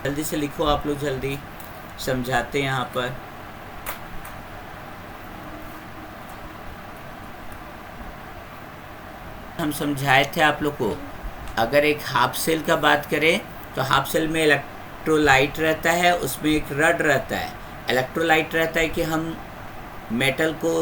जल्दी से लिखो आप लोग, जल्दी समझाते हैं यहाँ पर। हम समझाए थे आप लोग को, अगर एक हाफ सेल का बात करें तो हाफ सेल में इलेक्ट्रोलाइट रहता है, उसमें एक रड रहता है। इलेक्ट्रोलाइट रहता है कि हम मेटल को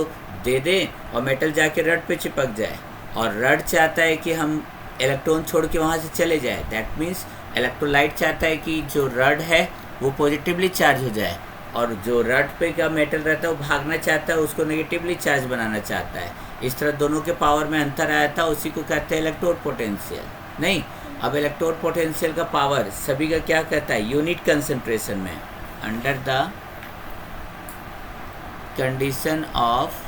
दे दें और मेटल जाके रड पे चिपक जाए, और रड चाहता है कि हम इलेक्ट्रॉन छोड़ के वहाँ से चले जाए। दैट मीन्स इलेक्ट्रोलाइट चाहता है कि जो रड है वो पॉजिटिवली चार्ज हो जाए, और जो रड पे का मेटल रहता है वो भागना चाहता है, उसको नेगेटिवली चार्ज बनाना चाहता है। इस तरह दोनों के पावर में अंतर आया था, उसी को कहते हैं इलेक्ट्रोड पोटेंशियल। नहीं, अब इलेक्ट्रोड पोटेंशियल का पावर सभी का क्या कहता है, यूनिट कंसंट्रेशन में, under the condition of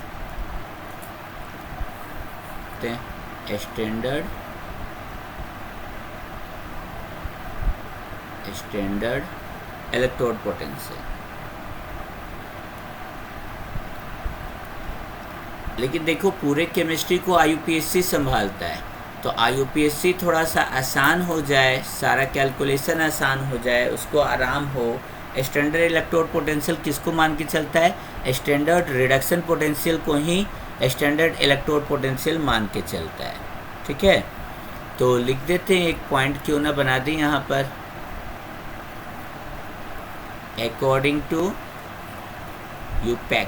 standard electrode potential. लेकिन देखो, पूरे केमिस्ट्री को IUPAC संभालता है, तो IUPAC थोड़ा सा आसान हो जाए, सारा कैलकुलेशन आसान हो जाए, उसको आराम हो। स्टैंडर्ड इलेक्ट्रोड पोटेंशियल किसको मान के चलता है, स्टैंडर्ड रिडक्शन पोटेंशियल को ही स्टैंडर्ड इलेक्ट्रोड पोटेंशियल मान के चलता है। ठीक है, तो लिख देते हैं, एक पॉइंट क्यों ना बना दें यहाँ पर, according to IUPAC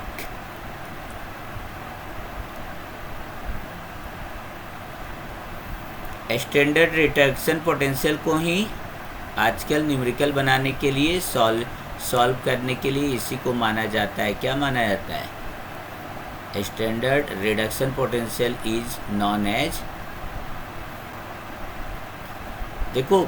standard reduction potential को ही आजकल न्यूमेरिकल बनाने के लिए सॉल्व करने के लिए इसी को माना जाता है। क्या माना जाता है, standard reduction potential is known as, देखो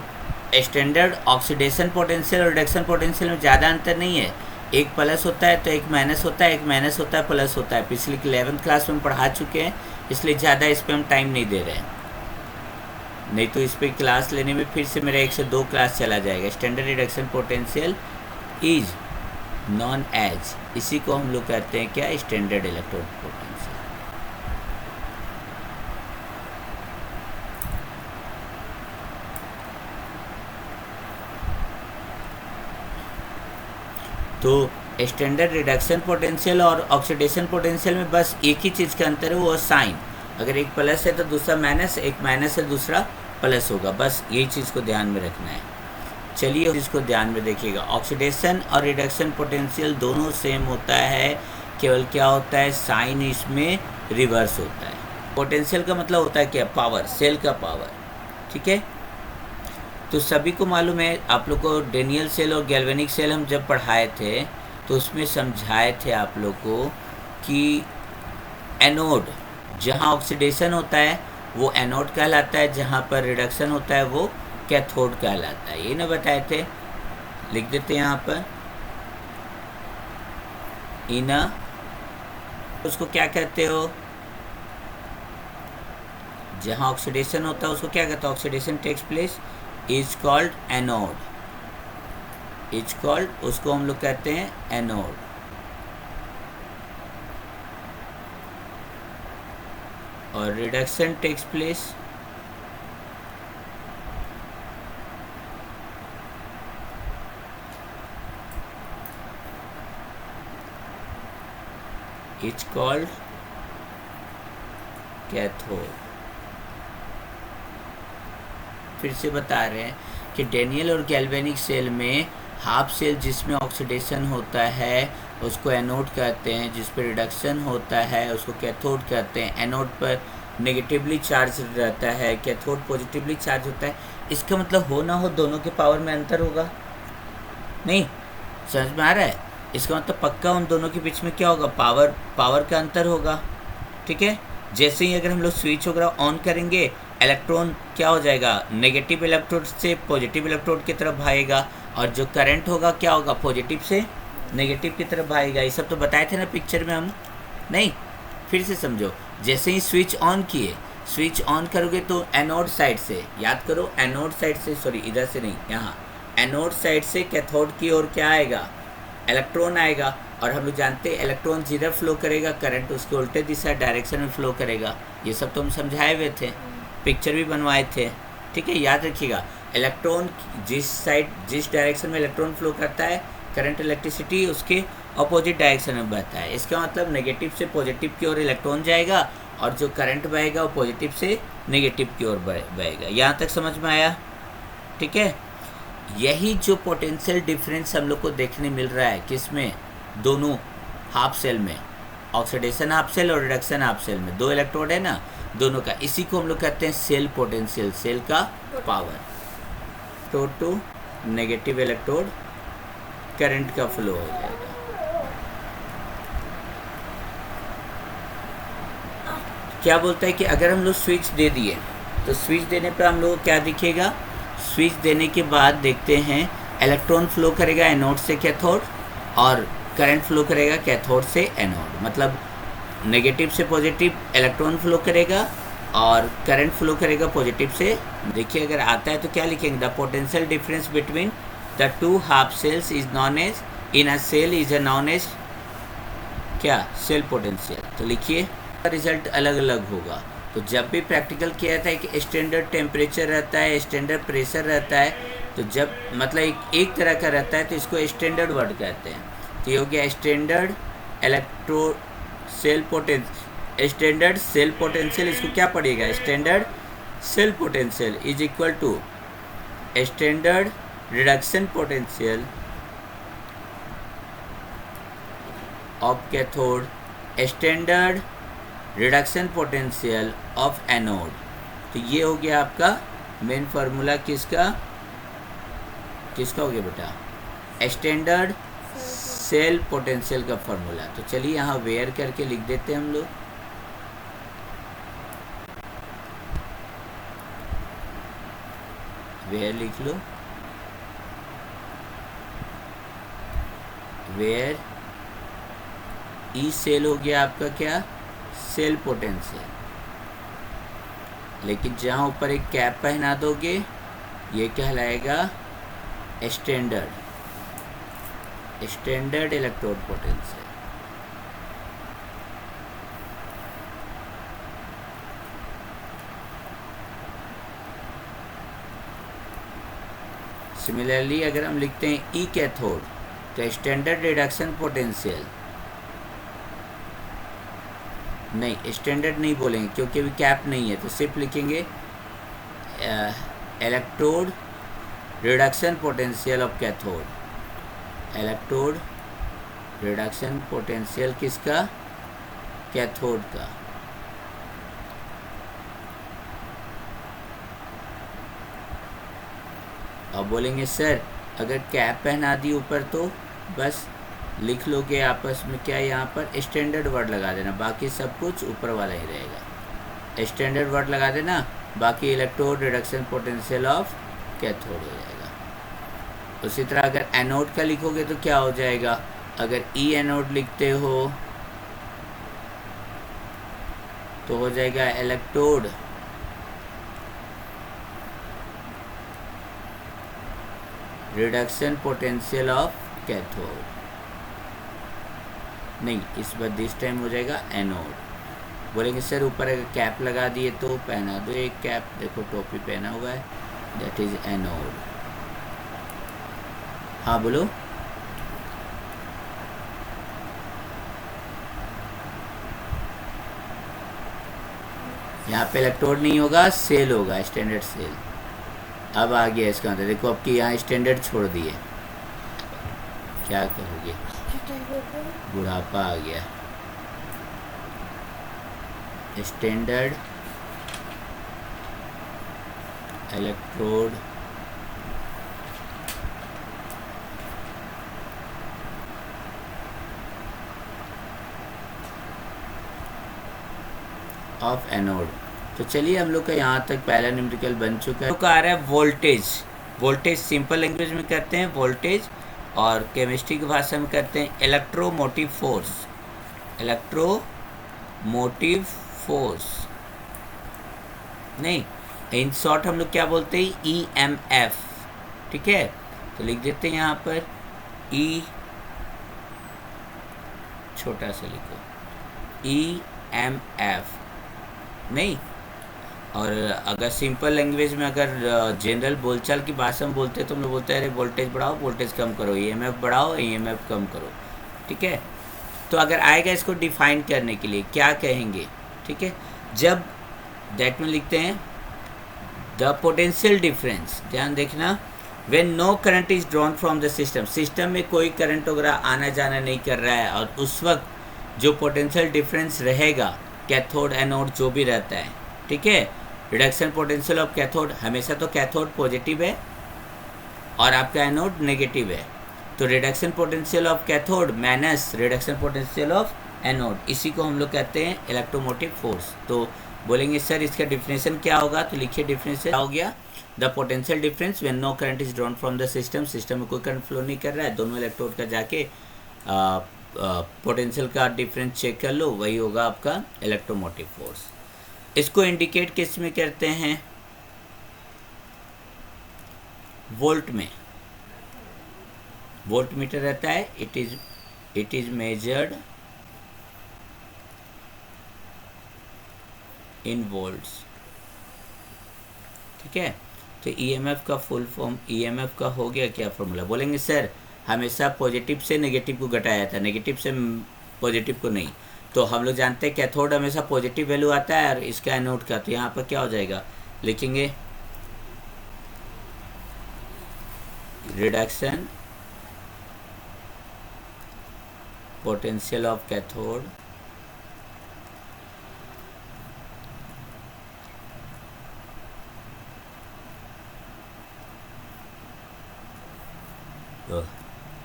स्टैंडर्ड ऑक्सीडेशन पोटेंशियल और रिडक्शन पोटेंशियल में ज़्यादा अंतर नहीं है, एक प्लस होता है तो एक माइनस होता है, एक माइनस होता है प्लस होता है। पिछली 11th क्लास में हम पढ़ा चुके हैं, इसलिए ज़्यादा इस पर हम टाइम नहीं दे रहे हैं, नहीं तो इस पर क्लास लेने में फिर से मेरा 1 से 2 क्लास चला जाएगा। Standard reduction potential is known as, इसी को हम लोग कहते हैं क्या, स्टैंडर्ड इलेक्ट्रोड पोटेंशियल। तो स्टैंडर्ड रिडक्शन पोटेंशियल और ऑक्सीडेशन पोटेंशियल में बस एक ही चीज़ का अंतर है, वो साइन। अगर एक प्लस है तो दूसरा माइनस, एक माइनस है दूसरा प्लस होगा, बस यही चीज़ को ध्यान में रखना है। चलिए इसको ध्यान में देखिएगा, ऑक्सीडेशन और रिडक्शन पोटेंशियल दोनों सेम होता है, केवल क्या होता है, साइन इसमें रिवर्स होता है। पोटेंशियल का मतलब होता है क्या, पावर, सेल का पावर। ठीक है, तो सभी को मालूम है, आप लोग को डेनियल सेल और गैल्वेनिक सेल हम जब पढ़ाए थे तो उसमें समझाए थे आप लोग को कि एनोड जहाँ ऑक्सीडेशन होता है वो एनोड कहलाता है, जहाँ पर रिडक्शन होता है वो कैथोड कहलाता है। ये ना बताए थे, लिख देते हैं यहाँ पर, इना उसको क्या कहते हो, जहाँ ऑक्सीडेशन होता है उसको क्या कहते हैं, oxidation takes place is called anode, is called, उसको हम लोग कहते हैं एनोड। और reduction takes place is called cathode. फिर से बता रहे हैं कि डेनियल और गैल्वेनिक सेल में हाफ सेल जिसमें ऑक्सीडेशन होता है उसको एनोड कहते हैं, जिस पर रिडक्शन होता है उसको कैथोड कहते हैं। एनोड पर नेगेटिवली चार्ज रहता है, कैथोड पॉजिटिवली चार्ज होता है। इसका मतलब हो ना हो दोनों के पावर में अंतर होगा, नहीं समझ में आ रहा है, इसका मतलब पक्का उन दोनों के बीच में क्या होगा, पावर का अंतर होगा। ठीक है, जैसे ही अगर हम लोग स्विच वगैरह ऑन करेंगे, इलेक्ट्रॉन क्या हो जाएगा, नेगेटिव इलेक्ट्रोड से पॉजिटिव इलेक्ट्रोड की तरफ भागेगा, और जो करंट होगा क्या होगा, पॉजिटिव से नेगेटिव की तरफ भागेगा। ये सब तो बताए थे ना पिक्चर में हम, नहीं फिर से समझो। जैसे ही स्विच ऑन किए, स्विच ऑन करोगे तो एनोड साइड से, याद करो एनोड साइड से, सॉरी इधर से नहीं, यहाँ एनोड साइड से कैथोड की ओर क्या आएगा, इलेक्ट्रॉन आएगा। और हम लोग जानते हैं इलेक्ट्रॉन जिधर फ्लो करेगा करंट उसके उल्टे दिशा डायरेक्शन में फ्लो करेगा। ये सब तो हम समझाए हुए थे, पिक्चर भी बनवाए थे। ठीक है, याद रखिएगा। इलेक्ट्रॉन जिस डायरेक्शन में इलेक्ट्रॉन फ्लो करता है, करंट इलेक्ट्रिसिटी उसके अपोजिट डायरेक्शन में बहता है। इसका मतलब नेगेटिव से पॉजिटिव की ओर इलेक्ट्रॉन जाएगा और जो करंट बहेगा वो पॉजिटिव से नेगेटिव की ओर बहेगा। यहाँ तक समझ में आया? ठीक है। यही जो पोटेंशियल डिफरेंस हम लोग को देखने मिल रहा है किसमें, दोनों हाफ सेल में, ऑक्सीडेशन हाफ सेल और रिडक्शन हाफ सेल में, दो इलेक्ट्रोड है ना, दोनों का, इसी को हम लोग कहते हैं सेल पोटेंशियल, सेल का power. To negative electrode current का फ्लो हो जाएगा। क्या बोलता है कि अगर हम लोग स्विच दे दिए तो स्विच देने पर हम लोग को क्या दिखेगा, स्विच देने के बाद देखते हैं इलेक्ट्रॉन फ्लो करेगा एनोड से कैथोड और करंट फ्लो करेगा कैथोड से एनोड। मतलब नेगेटिव से पॉजिटिव इलेक्ट्रॉन फ्लो करेगा और करंट फ्लो करेगा पॉजिटिव से। देखिए अगर आता है तो क्या लिखेंगे, the potential difference between the two half cells is known as in a cell is a known as क्या, सेल पोटेंशियल। तो लिखिए रिजल्ट अलग अलग होगा। तो जब भी प्रैक्टिकल किया था कि स्टैंडर्ड टेम्परेचर रहता है, स्टैंडर्ड प्रेशर रहता है, तो जब मतलब एक तरह का रहता है तो इसको स्टैंडर्ड वर्ड कहते हैं। तो ये हो गया standard electro cell potential, standard cell potential, इसको क्या पड़ेगा, standard cell potential is equal to standard reduction potential of cathode, standard reduction potential of anode. तो ये हो गया आपका मेन फार्मूला किसका हो गया बेटा, स्टैंडर्ड सेल पोटेंशियल का फार्मूला। तो चलिए यहाँ वेयर करके लिख देते हैं हम लोग। वेयर लिख लो, वेयर ई सेल हो गया आपका क्या, सेल पोटेंशियल। लेकिन जहाँ ऊपर एक कैप पहना दोगे ये कहलाएगा स्टैंडर्ड इलेक्ट्रोड पोटेंशियल। सिमिलरली अगर हम लिखते हैं ई कैथोड तो स्टैंडर्ड रिडक्शन पोटेंशियल, नहीं स्टैंडर्ड नहीं बोलेंगे क्योंकि अभी कैप नहीं है, तो सिर्फ लिखेंगे electrode reduction potential of cathode, electrode reduction potential किसका, कैथोड का। अब बोलेंगे सर अगर कैप पहना दी ऊपर तो बस लिख लोगे आपस में क्या, यहाँ पर स्टैंडर्ड वर्ड लगा देना, बाकी सब कुछ ऊपर वाला ही रहेगा। स्टैंडर्ड वर्ड लगा देना, बाकी electrode reduction potential of cathode हो जाएगा। उसी तरह अगर एनोड का लिखोगे तो क्या हो जाएगा, अगर ई एनोड लिखते हो तो हो जाएगा electrode reduction potential of cathode, नहीं इस बार दिस टाइम हो जाएगा एनोड। बोलेंगे सर ऊपर अगर कैप लगा दिए तो पहना दो एक कैप, देखो टोपी पहना हुआ है, दैट इज एनोड। हाँ बोलो, यहाँ पे इलेक्ट्रोड नहीं होगा, सेल होगा, स्टैंडर्ड सेल। अब आ गया इसका मतलब, देखो अब कि यहाँ स्टैंडर्ड छोड़ दिए, क्या कहोगे, बुढ़ापा आ गया। Standard electrode of anode. तो चलिए हम लोग का यहाँ तक पहला न्यूमेरिकल बन चुका है। तो आ रहा है वोल्टेज। वोल्टेज सिंपल लैंग्वेज में करते हैं वोल्टेज, और केमिस्ट्री की भाषा में करते हैं इलेक्ट्रोमोटिव फोर्स। इलेक्ट्रोमोटिव फोर्स नहीं, इन शॉर्ट हम लोग क्या बोलते हैं, EMF। ठीक है, तो लिख देते हैं यहाँ पर E, छोटा सा लिखो EMF, नहीं और अगर सिंपल लैंग्वेज में, अगर जनरल बोलचाल की भाषा में बोलते तो हम लोग बोलते हैं अरे वोल्टेज बढ़ाओ, वोल्टेज कम करो, ईएमएफ बढ़ाओ, ईएमएफ कम करो। ठीक है, तो अगर आएगा इसको डिफाइन करने के लिए क्या कहेंगे? ठीक है, जब दैट में लिखते हैं द पोटेंशियल डिफरेंस, ध्यान देखना, when no current is drawn from the system, system में कोई करंट वगैरह आना जाना नहीं कर रहा है, और उस वक्त जो पोटेंशियल डिफरेंस रहेगा कैथोड एनोड जो भी रहता है, ठीक है, रिडक्शन पोटेंशियल ऑफ कैथोड, हमेशा तो कैथोड पॉजिटिव है और आपका एनोड नेगेटिव है, तो reduction potential of cathode minus reduction potential of anode, इसी को हम लोग कहते हैं इलेक्ट्रोमोटिव फोर्स। तो बोलेंगे सर इसका डिफिनेशन क्या होगा, तो लिखिए डिफिनेशन हो गया the potential difference when no current is drawn from the system, system में कोई करंट फ्लो नहीं कर रहा है, दोनों इलेक्ट्रोड का जाके पोटेंशियल का डिफरेंस चेक कर लो, वही होगा आपका इलेक्ट्रोमोटिव फोर्स। इसको इंडिकेट किस में करते हैं? वोल्ट में, वोल्ट मीटर रहता है, it is measured in volts. ठीक है, तो ईएमएफ का फुल फॉर्म, ईएमएफ का हो गया क्या फॉर्मूला? बोलेंगे सर हमेशा पॉजिटिव से नेगेटिव को घटाया था, नेगेटिव से पॉजिटिव को नहीं, तो हम लोग जानते हैं कैथोड हमेशा पॉजिटिव वैल्यू आता है और इसका एनोड का, तो यहाँ पर क्या हो जाएगा, लिखेंगे reduction potential of cathode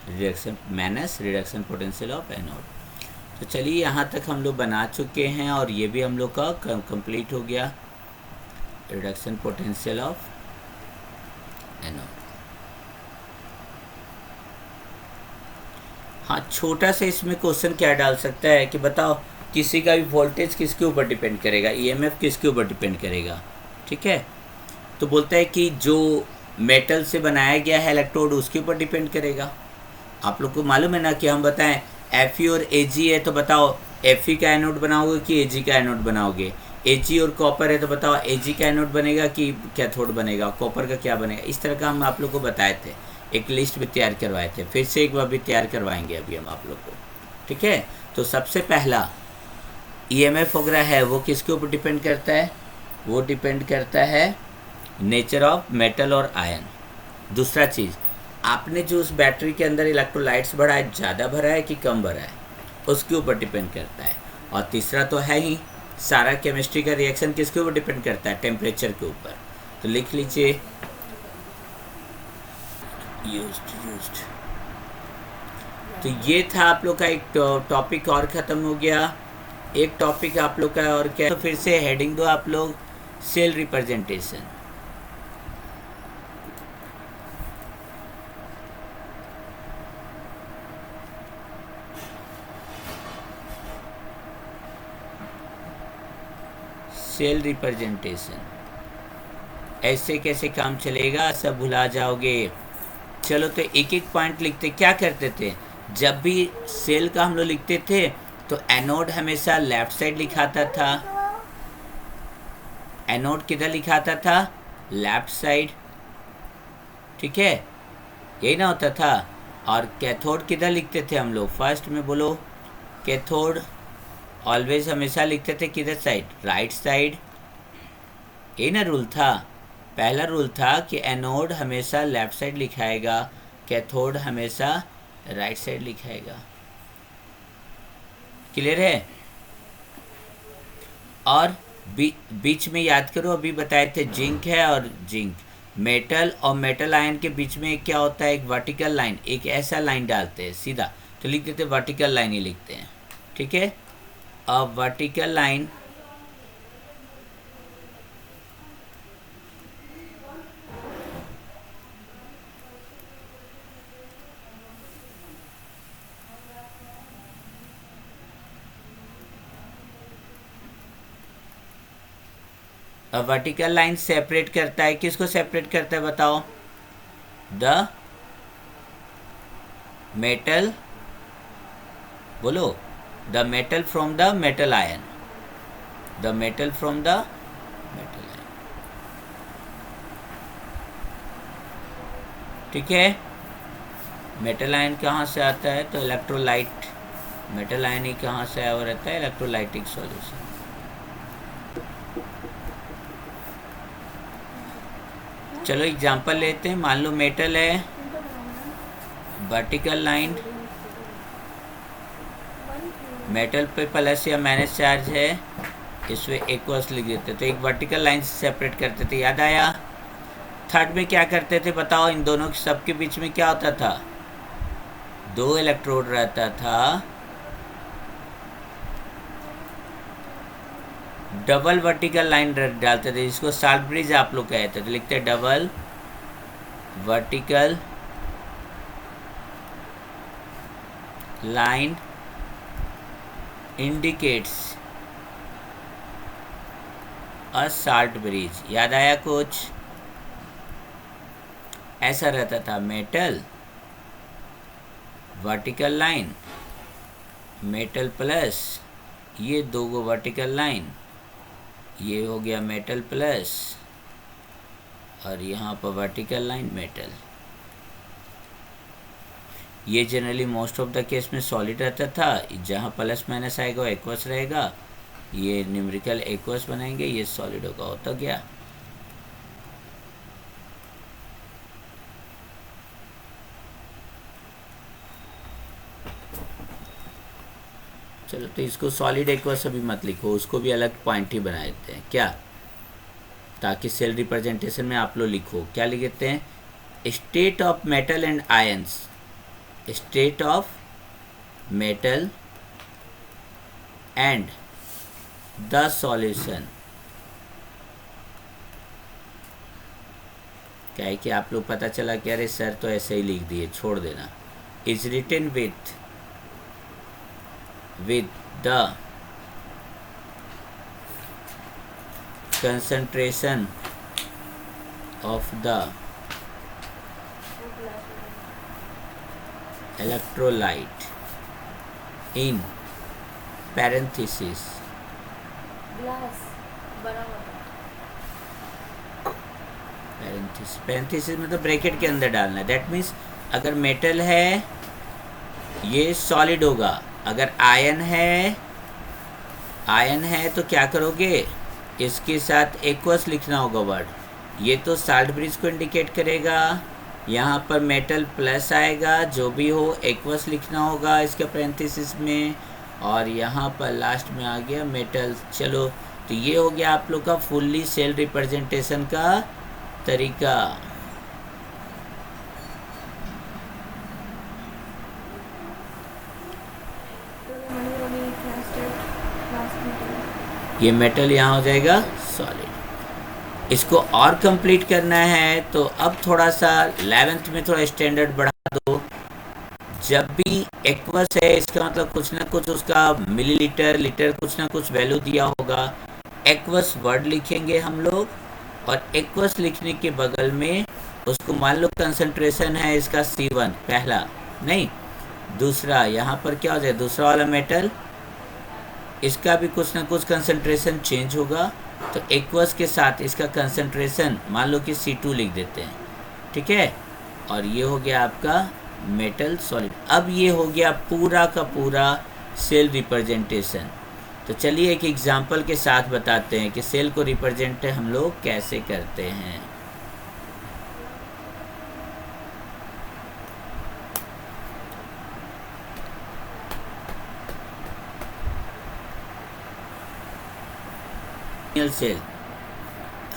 reduction minus reduction potential of anode. तो चलिए यहाँ तक हम लोग बना चुके हैं और ये भी हम लोग का कंप्लीट हो गया, रिडक्शन पोटेंशियल ऑफ एनोड। हाँ, छोटा सा इसमें क्वेश्चन क्या डाल सकता है कि बताओ किसी का भी वोल्टेज किसके ऊपर डिपेंड करेगा, ईएमएफ किसके ऊपर डिपेंड करेगा? ठीक है, तो बोलता है कि जो मेटल से बनाया गया है इलेक्ट्रोड उसके ऊपर डिपेंड करेगा। आप लोग को मालूम है ना कि हम बताएं Fe और Ag है, तो बताओ Fe का एनोड बनाओगे कि Ag का एनोड बनाओगे? Ag और कॉपर है, तो बताओ Ag का एनोड बनेगा कि कैथोड बनेगा, कॉपर का क्या बनेगा? इस तरह का हम आप लोग को बताए थे, एक लिस्ट भी तैयार करवाए थे, फिर से एक बार भी तैयार करवाएंगे अभी हम आप लोग को। ठीक है, तो सबसे पहला ईएमएफ वगैरह है वो किसके ऊपर डिपेंड करता है? वो डिपेंड करता है नेचर ऑफ मेटल और आयन। दूसरा चीज़, आपने जो उस बैटरी के अंदर इलेक्ट्रोलाइट्स भरा है, ज़्यादा भरा है कि कम भरा है, उसके ऊपर डिपेंड करता है। और तीसरा तो है ही, सारा केमिस्ट्री का रिएक्शन किसके ऊपर डिपेंड करता है? टेम्परेचर के ऊपर। तो लिख लीजिए यूज्ड। तो ये था आप लोग का एक टॉपिक और ख़त्म हो गया। एक टॉपिक आप लोग का और क्या, तो फिर से हेडिंग दो आप लोग, सेल रिप्रेजेंटेशन। सेल रिप्रेजेंटेशन ऐसे कैसे काम चलेगा, सब भुला जाओगे। चलो तो एक एक पॉइंट लिखते, क्या करते थे जब भी सेल का हम लोग लिखते थे तो एनोड हमेशा लेफ्ट साइड लिखाता था, एनोड किधर लिखाता था? Left side. ठीक है, यही ना होता था। और कैथोड किधर लिखते थे हम लोग? फर्स्ट में बोलो, कैथोड ऑलवेज हमेशा लिखते थे किधर साइड? Right side. यही ना रूल था, पहला रूल था कि एनोड हमेशा लेफ्ट साइड लिखाएगा, कैथोड हमेशा राइट साइड लिखाएगा। क्लियर है? और बीच में याद करो, अभी बताए थे जिंक है और जिंक, मेटल और मेटल आयन के बीच में क्या होता है? एक वर्टिकल लाइन, एक ऐसा लाइन डालते हैं सीधा, तो लिख देते वर्टिकल लाइन ही लिखते हैं। ठीक है, अब वर्टिकल लाइन अब वर्टिकल लाइन सेपरेट करता है, किसको सेपरेट करता है बताओ? द मेटल, बोलो, the metal from the metal ion, the metal from the metal ion. ठीक है। मेटल आयन कहाँ से आता है, तो इलेक्ट्रोलाइट, मेटल आयन ही कहाँ से आया हुआ रहता है, इलेक्ट्रोलाइटिक सॉल्यूशन। चलो एग्जांपल लेते हैं। मान लो मेटल है, वर्टिकल लाइन, मेटल पे प्लस या माइनस चार्ज है, इसमें एक्वस लिख देते, तो एक वर्टिकल लाइन से सेपरेट करते थे, याद आया। थर्ड में क्या करते थे बताओ, इन दोनों के सबके बीच में क्या होता था, 2 इलेक्ट्रोड रहता था, डबल वर्टिकल लाइन डालते थे, जिसको साल्ट ब्रिज आप लोग कहते थे, तो लिखते double vertical line indicates a salt bridge. याद आया कुछ, ऐसा रहता था, metal vertical line, metal plus ये 2 वर्टिकल लाइन, ये हो गया मेटल प्लस, और यहाँ पर वर्टिकल लाइन मेटल। ये generally most of the case में सॉलिड रहता था, जहाँ प्लस माइनस आएगा वो एक्वस रहेगा, ये न्यूमेरिकल एक्वस बनाएंगे, ये सॉलिड होगा, होता गया। चलो तो इसको सॉलिड एक्वस अभी मत लिखो, उसको भी अलग पॉइंट ही बना देते हैं क्या, ताकि सेल रिप्रेजेंटेशन में आप लोग लिखो, क्या लिख देते हैं, state of metal and ions, state of metal and the solution. क्या है कि आप लोग पता चला कि अरे सर तो ऐसे ही लिख दिए, छोड़ देना, is written with the concentration of the electrolyte in parenthesis, parenthesis मतलब ब्रैकेट के अंदर डालना है, दैट मीन्स अगर मेटल है ये सॉलिड होगा, अगर आयन है तो क्या करोगे, इसके साथ एक्वस लिखना होगा वर्ड, ये तो साल्ट ब्रिज को इंडिकेट करेगा, यहाँ पर मेटल प्लस आएगा, जो भी हो एक्वस लिखना होगा इसके पैरेंथेसिस में, और यहाँ पर लास्ट में आ गया मेटल। चलो तो ये हो गया आप लोग का फुल्ली सेल रिप्रेजेंटेशन का तरीका। ये मेटल यहाँ हो जाएगा सॉलिड। इसको और कंप्लीट करना है तो अब थोड़ा सा 11th में थोड़ा स्टैंडर्ड बढ़ा दो। जब भी एक्वस है इसका मतलब कुछ ना कुछ उसका मिलीलीटर लीटर कुछ ना कुछ वैल्यू दिया होगा। एक्वस वर्ड लिखेंगे हम लोग, और एक्वस लिखने के बगल में उसको मान लो कंसंट्रेशन है इसका C1 पहला, नहीं दूसरा, यहाँ पर क्या हो जाए दूसरा वाला मेटल, इसका भी कुछ ना कुछ कंसंट्रेशन चेंज होगा, तो एक्वस के साथ इसका कंसंट्रेशन मान लो कि C2 लिख देते हैं, ठीक है। और ये हो गया आपका मेटल सॉलिड। अब ये हो गया पूरा का पूरा सेल रिप्रेजेंटेशन। तो चलिए एक एग्जांपल के साथ बताते हैं कि सेल को रिप्रेजेंट हम लोग कैसे करते हैं। सेल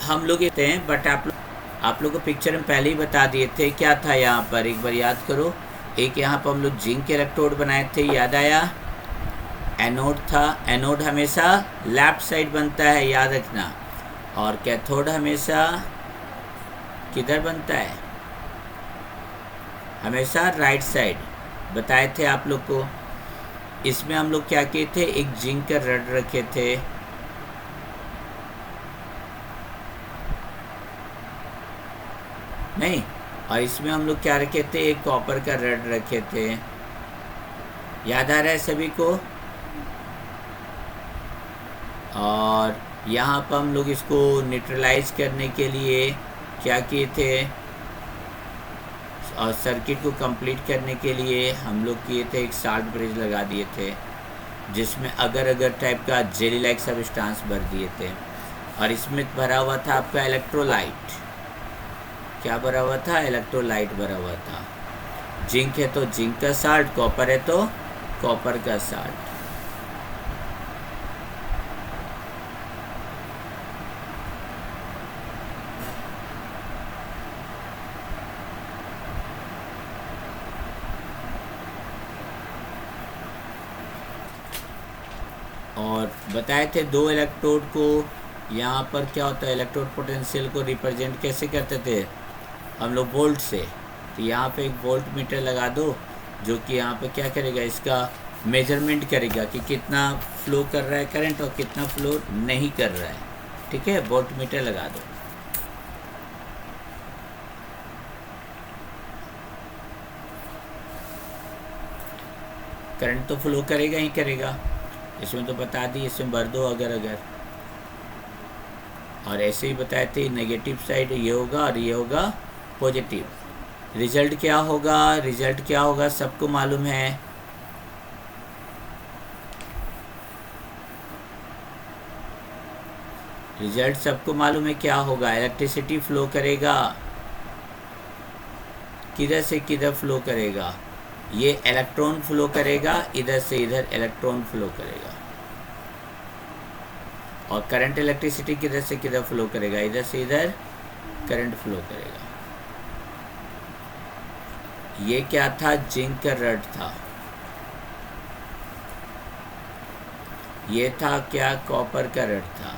हम लोग कहते हैं, बट आप लोग को पिक्चर में पहले ही बता दिए थे क्या था यहाँ पर, एक बार याद करो। एक यहाँ पर हम लोग जिंक के इलेक्ट्रोड बनाए थे, याद आया। एनोड था, एनोड हमेशा लेफ्ट साइड बनता है, याद रखना। और कैथोड हमेशा किधर बनता है, हमेशा राइट साइड, बताए थे आप लोग को। इसमें हम लोग क्या किए थे, एक जिंक का रड रखे थे, नहीं, और इसमें हम लोग क्या रखे थे, एक कॉपर का रड रखे थे, याद आ रहा है सभी को। और यहाँ पर हम लोग इसको न्यूट्रलाइज करने के लिए क्या किए थे, और सर्किट को कंप्लीट करने के लिए हम लोग किए थे, एक साल्ट ब्रिज लगा दिए थे जिसमें अगर अगर टाइप का जेली लाइक सब्सटेंस भर दिए थे। और इसमें भरा हुआ था आपका इलेक्ट्रोलाइट। क्या भरा हुआ था? इलेक्ट्रोलाइट भरा हुआ था। जिंक है तो जिंक का साल्ट, कॉपर है तो कॉपर का साल्ट। और बताए थे दो इलेक्ट्रोड को, यहाँ पर क्या होता है, इलेक्ट्रोड पोटेंशियल को रिप्रेजेंट कैसे करते थे हम लोग? वोल्ट से। तो यहाँ पे एक वोल्ट मीटर लगा दो जो कि यहाँ पे क्या करेगा, इसका मेजरमेंट करेगा कि कितना फ्लो कर रहा है करंट और कितना फ्लो नहीं कर रहा है। ठीक है, वोल्ट मीटर लगा दो। करंट तो फ्लो करेगा ही करेगा, इसमें तो बता दी, इसमें भर दो अगर अगर। और ऐसे ही बताए थे नेगेटिव साइड ये होगा और ये होगा पॉजिटिव। रिजल्ट क्या होगा? रिजल्ट क्या होगा सबको मालूम है। रिजल्ट सबको मालूम है क्या होगा। इलेक्ट्रिसिटी फ्लो करेगा, किधर से किधर फ्लो करेगा? ये इलेक्ट्रॉन फ्लो करेगा, इधर से इधर इलेक्ट्रॉन फ्लो करेगा। और करंट इलेक्ट्रिसिटी किधर से किधर फ्लो करेगा? इधर से इधर करंट फ्लो करेगा। ये क्या था? जिंक का रड था। ये था क्या? कॉपर का रड था।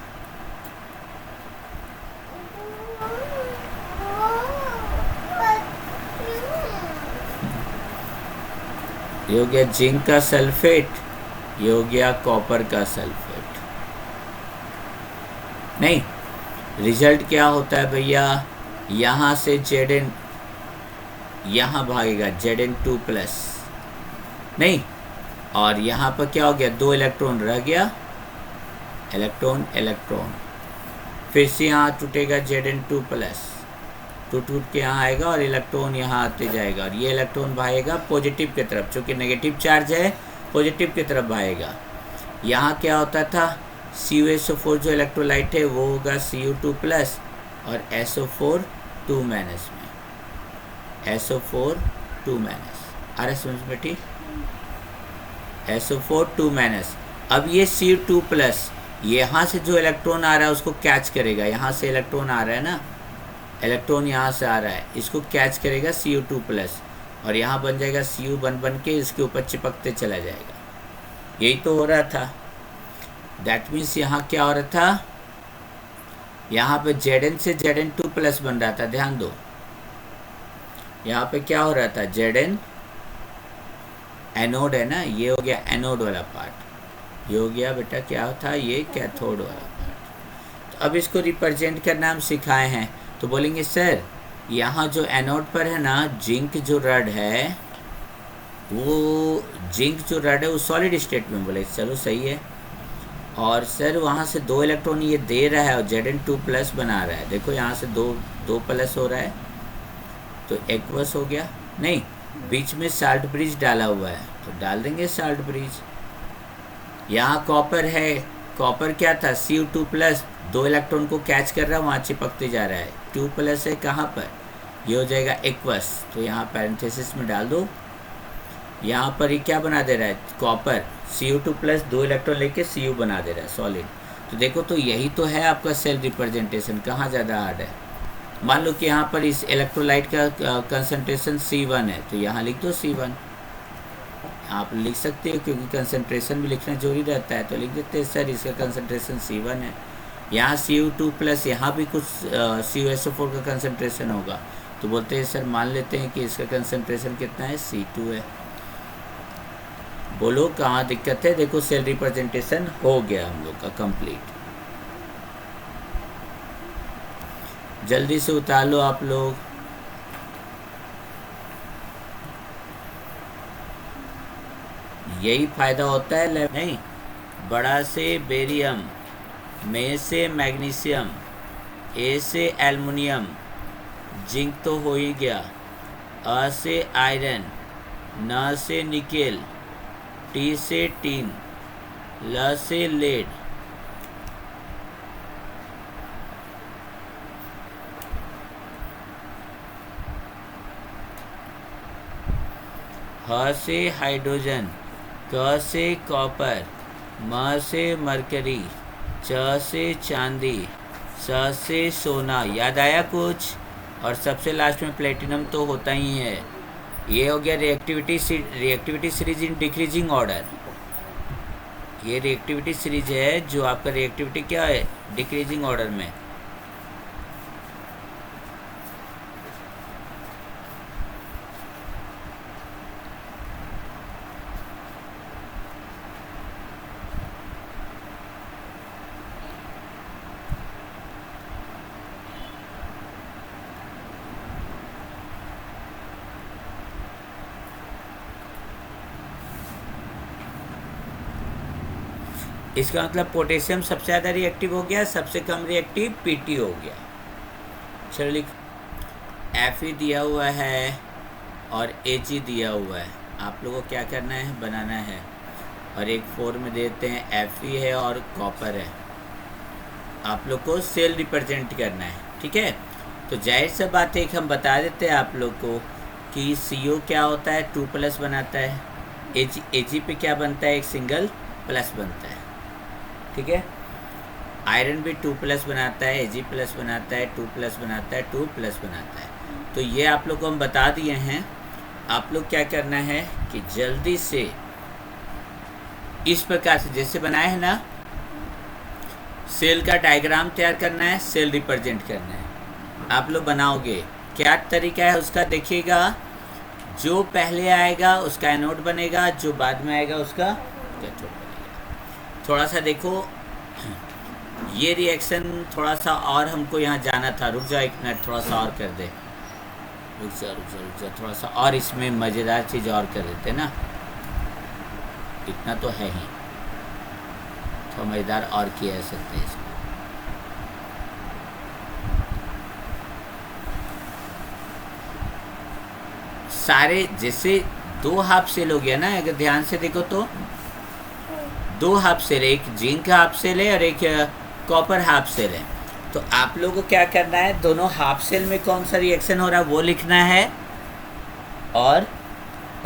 ये हो गया जिंक का सल्फेट, ये हो गया कॉपर का सल्फेट। नहीं, रिजल्ट क्या होता है भैया? यहाँ से Zn यहाँ भागेगा Zn2+, नहीं, और यहाँ पर क्या हो गया? दो इलेक्ट्रॉन रह गया, इलेक्ट्रॉन इलेक्ट्रॉन, फिर से यहाँ टूटेगा Zn2+, टूट के यहाँ आएगा और इलेक्ट्रॉन यहाँ आते जाएगा और ये इलेक्ट्रॉन भागेगा पॉजिटिव की तरफ, चूँकि नेगेटिव चार्ज है पॉजिटिव की तरफ भागेगा। यहाँ क्या होता था? CuSO4 जो इलेक्ट्रोलाइट है वो होगा Cu2+ और SO4 2- में, SO4 2-। आ रहा समझ में? ठीक, SO4 2-। अब ये Cu2+ यहाँ से जो इलेक्ट्रॉन आ रहा है उसको कैच करेगा। यहाँ से इलेक्ट्रॉन आ रहा है ना, इलेक्ट्रॉन यहाँ से आ रहा है, इसको कैच करेगा Cu2+ और यहाँ बन जाएगा Cu बन के इसके ऊपर चिपकते चला जाएगा। यही तो हो रहा था। दैट मीन्स यहाँ क्या हो रहा था? यहाँ पे Zn से Zn2+ बन रहा था। ध्यान दो, यहाँ पे क्या हो रहा था? Zn एनोड है ना, ये हो गया एनोड वाला पार्ट, ये हो गया बेटा क्या था? ये कैथोड वाला पार्ट। तो अब इसको रिप्रेजेंट करना हम सिखाए हैं, तो बोलेंगे सर यहाँ जो एनोड पर है ना जिंक जो रड है, वो जिंक जो रड है वो सॉलिड स्टेट में। बोले चलो सही है। और सर वहाँ से दो इलेक्ट्रॉन ये दे रहा है और Zn2+ बना रहा है। देखो यहाँ से दो प्लस हो रहा है तो एक्वस हो गया। नहीं, बीच में साल्ट ब्रिज डाला हुआ है तो डाल देंगे साल्ट ब्रिज। यहाँ कॉपर है, कॉपर क्या था? Cu2+, दो इलेक्ट्रॉन को कैच कर रहा है, वहाँ चिपकते जा रहा है। 2+ है कहाँ पर? ये हो जाएगा एक्वस, तो यहाँ पैरेंथेसिस में डाल दो। यहाँ पर ये क्या बना दे रहा है? कॉपर Cu2+, दो इलेक्ट्रॉन लेके Cu बना दे रहा है सॉलिड। तो देखो, तो यही तो है आपका सेल रिप्रेजेंटेशन। कहाँ ज़्यादा हार्ड है? मान लो कि यहाँ पर इस इलेक्ट्रोलाइट का कंसंट्रेशन C1 है, तो यहाँ लिख दो C1। आप लिख सकते हो क्योंकि कंसंट्रेशन भी लिखना जरूरी रहता है, तो लिख देते हैं सर इसका कंसंट्रेशन C1 है। यहाँ Cu2+, यहाँ भी कुछ CuSO4 का कंसंट्रेशन होगा, तो बोलते हैं सर मान लेते हैं कि इसका कंसंट्रेशन कितना है? C2 है। बोलो कहाँ दिक्कत है? देखो सेल रिप्रेजेंटेशन हो गया हम लोग का कंप्लीट। जल्दी से उतार लो आप लोग। यही फायदा होता है। नहीं, बड़ा से बेरियम, में से मैग्नीशियम, ए से एल्युमिनियम, जिंक तो हो ही गया, अ से आयरन, न से निकेल, टी से टीन, ल से लेड, ह से हाइड्रोजन, क से कॉपर, म से मरकरी, च से चांदी, स से सोना। याद आया कुछ? और सबसे लास्ट में प्लेटिनम तो होता ही है। ये हो गया reactivity series in decreasing order. ये रिएक्टिविटी सीरीज है जो आपका रिएक्टिविटी क्या है, डिक्रीजिंग ऑर्डर में। इसका मतलब पोटेशियम सबसे ज़्यादा रिएक्टिव हो गया, सबसे कम रिएक्टिव पीटी हो गया। चलो लिख, Fe दिया हुआ है और Ag दिया हुआ है। आप लोगों को क्या करना है, बनाना है। और एक 4 में देते हैं Fe है और कॉपर है। आप लोग को सेल रिप्रेजेंट करना है, ठीक है। तो जाहिर सा बात है, एक हम बता देते हैं आप लोग को कि CO क्या होता है, 2+ बनाता है। Ag पे क्या बनता है, एक सिंगल प्लस बनता है, ठीक है। आयरन भी 2+ बनाता है, Ag+ बनाता है, 2+ बनाता है, 2+ बनाता है। तो ये आप लोग को हम बता दिए हैं। आप लोग क्या करना है कि जल्दी से इस प्रकार से जैसे बनाए हैं ना, सेल का डायग्राम तैयार करना है, सेल रिप्रेजेंट करना है। आप लोग बनाओगे, क्या तरीका है उसका देखिएगा। जो पहले आएगा उसका एनोड बनेगा, जो बाद में आएगा उसका कैथोड बनेगा। थोड़ा सा देखो, ये रिएक्शन थोड़ा सा और हमको यहाँ जाना था। रुक जा एक मिनट, थोड़ा सा और कर दे। रुक जा, थोड़ा सा और इसमें मज़ेदार चीज़ और कर देते ना। इतना तो है ही, थोड़ा मज़ेदार और किया जा सकते हैं इसको। सारे जैसे 2 हाफ सेल हो गया ना, अगर ध्यान से देखो तो 2 हाफ सेल, एक जिंक हाफ सेल है और एक कॉपर हाफ सेल है। तो आप लोगों को क्या करना है, दोनों हाफ सेल में कौन सा रिएक्शन हो रहा है वो लिखना है, और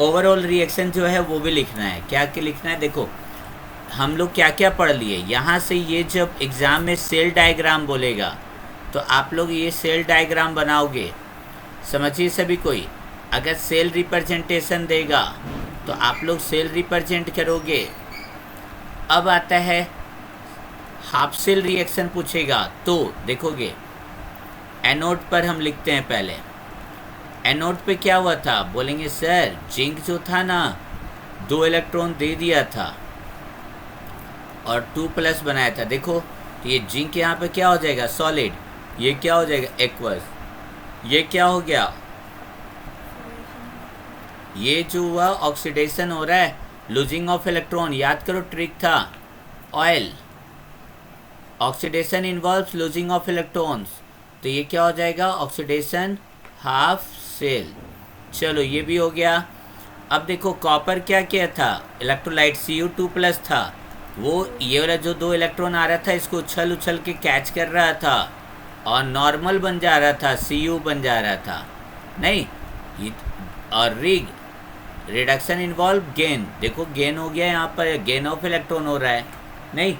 ओवरऑल रिएक्शन जो है वो भी लिखना है। क्या क्या लिखना है, देखो हम लोग क्या क्या पढ़ लिए यहाँ से। ये जब एग्ज़ाम में सेल डायग्राम बोलेगा तो आप लोग ये सेल डायग्राम बनाओगे, समझिए सभी कोई। अगर सेल रिप्रेजेंटेशन देगा तो आप लोग सेल रिप्रेजेंट करोगे। अब आता है हाफ सेल रिएक्शन पूछेगा तो देखोगे, एनोड पर हम लिखते हैं पहले। एनोड पे क्या हुआ था, बोलेंगे सर जिंक जो था ना 2 इलेक्ट्रॉन दे दिया था और 2+ बनाया था। देखो तो ये जिंक यहाँ पे क्या हो जाएगा, सॉलिड। ये क्या हो जाएगा, एक्वस। ये क्या हो गया, ये जो हुआ ऑक्सीडेशन हो रहा है, लूजिंग ऑफ इलेक्ट्रॉन। याद करो ट्रिक था, oil oxidation involves losing of electrons. तो ये क्या हो जाएगा, ऑक्सीडेशन हाफ सेल। चलो ये भी हो गया। अब देखो कॉपर क्या किया था, इलेक्ट्रोलाइट Cu2+ था। वो ये वाला जो 2 इलेक्ट्रॉन आ रहा था इसको उछल उछल के कैच कर रहा था और नॉर्मल बन जा रहा था, Cu बन जा रहा था नहीं। और रिडक्शन इन्वॉल्व गेन। देखो गेन हो गया, यहाँ पर गेन ऑफ इलेक्ट्रॉन हो रहा है नहीं।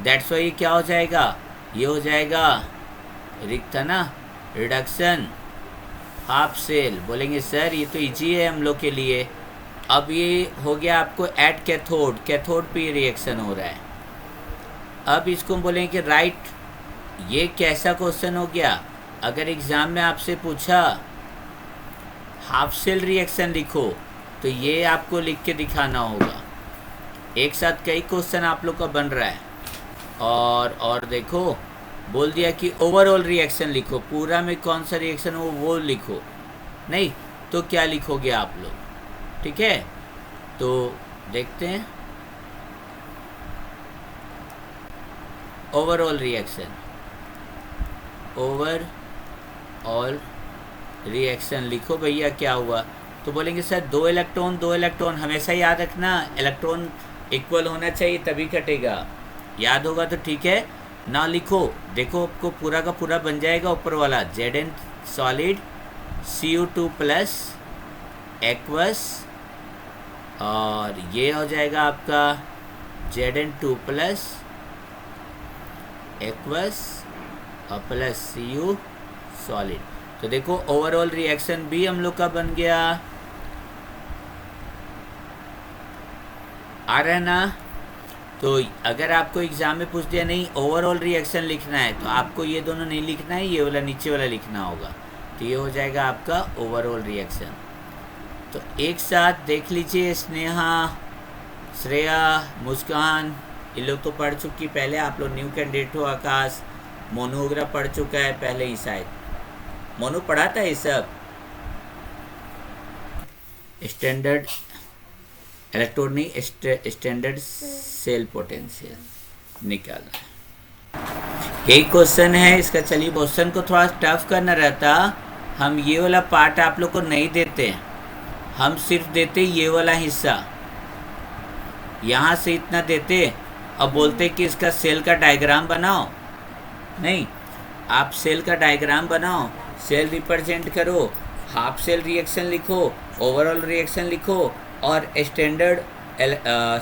दैट्स वाई ये क्या हो जाएगा, ये हो जाएगा रिक था ना, रिडक्शन हाफ सेल। बोलेंगे सर ये तो इजी है हम लोग के लिए। अब ये हो गया आपको एट कैथोड, कैथोड पे रिएक्शन हो रहा है। अब इसको बोलेंगे कि राइट। ये कैसा क्वेश्चन हो गया, अगर एग्ज़ाम में आपसे पूछा हाफ सेल रिएक्शन लिखो तो ये आपको लिख के दिखाना होगा। एक साथ कई क्वेश्चन आप लोग का बन रहा है। और देखो बोल दिया कि ओवरऑल रिएक्शन लिखो, पूरा में कौन सा रिएक्शन हो वो लिखो नहीं। तो क्या लिखोगे आप लोग, ठीक है। तो देखते हैं ओवरऑल रिएक्शन, ओवरऑल रिएक्शन लिखो भैया क्या हुआ। तो बोलेंगे सर दो इलेक्ट्रॉन हमेशा याद रखना, इलेक्ट्रॉन इक्वल होना चाहिए तभी कटेगा। याद होगा तो ठीक है ना, लिखो। देखो आपको पूरा का पूरा बन जाएगा ऊपर वाला Zn solid Cu2 plus aqueous, और ये हो जाएगा आपका Zn2 प्लस एक्वस और प्लस Cu सॉलिड। तो देखो ओवरऑल रिएक्शन भी हम लोग का बन गया। आ रहा है ना। तो अगर आपको एग्जाम में पूछ दिया नहीं ओवरऑल रिएक्शन लिखना है तो आपको ये दोनों नहीं लिखना है, ये वाला नीचे वाला लिखना होगा। तो ये हो जाएगा आपका ओवरऑल रिएक्शन। तो एक साथ देख लीजिए, स्नेहा, श्रेया, मुस्कान, ये लोग तो पढ़ चुकी पहले। आप लोग न्यू कैंडिडेट हो। आकाश, मोनू वगैरह पढ़ चुका है पहले ही शायद। मोनू पढ़ा था ये सब। Standard electronic standard cell potential निकालना है, यही क्वेश्चन है इसका। चलिए क्वेश्चन को थोड़ा टफ करना रहता, हम ये वाला पार्ट आप लोग को नहीं देते, हम सिर्फ देते ये वाला हिस्सा, यहाँ से इतना देते और बोलते कि इसका सेल का डायग्राम बनाओ। नहीं, आप सेल का डायग्राम बनाओ, सेल रिप्रेजेंट करो, हाफ सेल रिएक्शन लिखो, ओवरऑल रिएक्शन लिखो और स्टैंडर्ड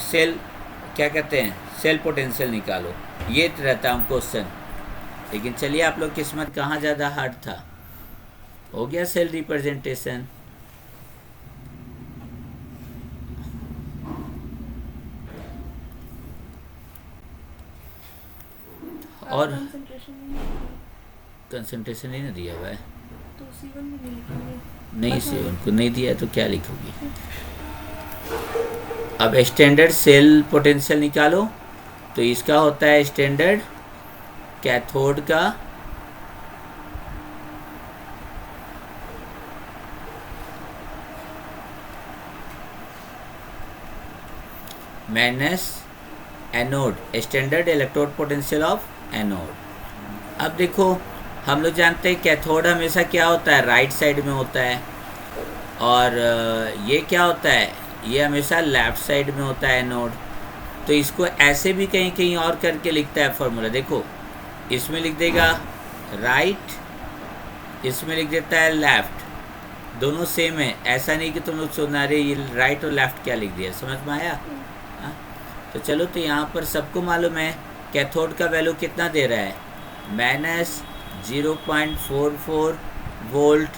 सेल क्या कहते हैं सेल पोटेंशियल निकालो। ये रहता हम क्वेश्चन। लेकिन चलिए आप लोग किस्मत कहाँ ज़्यादा हार्ड था, हो गया सेल रिप्रेजेंटेशन। और कंसंट्रेशन नहीं ना दिया हुआ है, तो C1 में नहीं लिखेंगे। नहीं C1 को नहीं दिया तो क्या लिखोगी। अब स्टैंडर्ड सेल पोटेंशियल निकालो। तो इसका होता है स्टैंडर्ड कैथोड का minus anode, standard electrode potential of anode. अब देखो हम लोग जानते हैं कैथोड हमेशा क्या होता है राइट साइड में होता है, और ये क्या होता है ये हमेशा लेफ्ट साइड में होता है एनोड। तो इसको ऐसे भी कहीं कहीं और करके लिखता है फॉर्मूला। देखो इसमें लिख देगा राइट, इसमें लिख देता है लेफ्ट, दोनों सेम है। ऐसा नहीं कि तुम लोग सोचना रहे ये राइट और लेफ्ट क्या लिख दिया, समझ में आया। तो चलो, तो यहाँ पर सबको मालूम है कैथोड का वैल्यू कितना दे रहा है, -0.44 वोल्ट,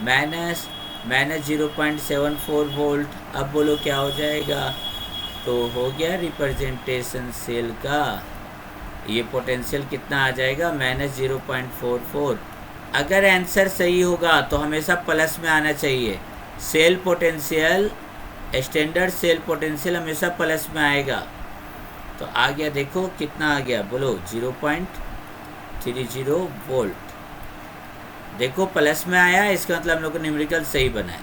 -0.74 वोल्ट। अब बोलो क्या हो जाएगा। तो हो गया रिप्रेजेंटेशन सेल का। ये पोटेंशियल कितना आ जाएगा -0.44। अगर आंसर सही होगा तो हमेशा प्लस में आना चाहिए। Cell potential, standard cell potential हमेशा प्लस में आएगा। तो आ गया, देखो कितना आ गया, बोलो 0.30 वोल्ट। देखो प्लस में आया, इसका मतलब हम लोग को न्यूमेरिकल सही बनाया।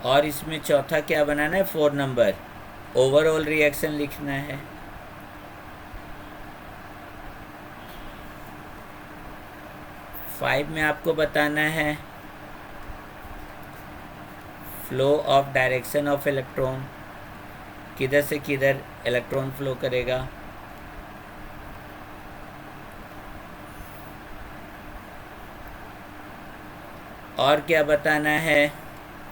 और इसमें चौथा क्या बनाना है, 4 नंबर ओवरऑल रिएक्शन लिखना है। फाइव में आपको बताना है flow of direction of electron, किधर से किधर इलेक्ट्रॉन फ्लो करेगा। और क्या बताना है,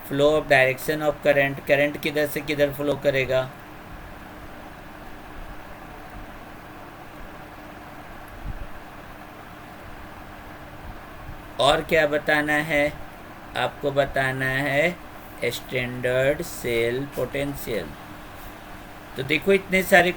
flow of direction of current, current किधर से किधर फ्लो करेगा। और क्या बताना है, आपको बताना है स्टैंडर्ड सेल पोटेंशियल। तो देखो इतने सारे